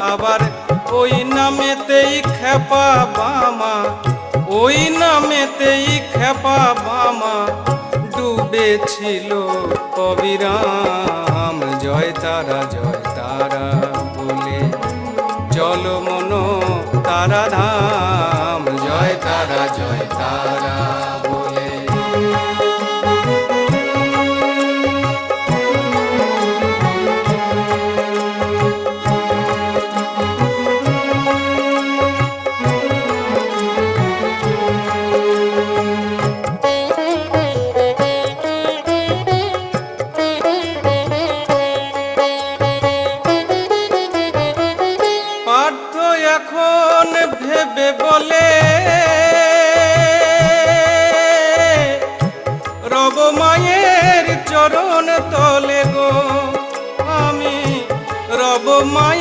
আবার ওই নামেতেই খেপা বামা, ওই নামেতেই খেপা বামা ডুবেছিল অবিরাম। জয় তারা বলে চলো মন তারা ধাম, জয় তারা বলে। পার্থ এখন ভেবে বলে রব মায়ের চরণ তলে গো, আমি রব মায়ের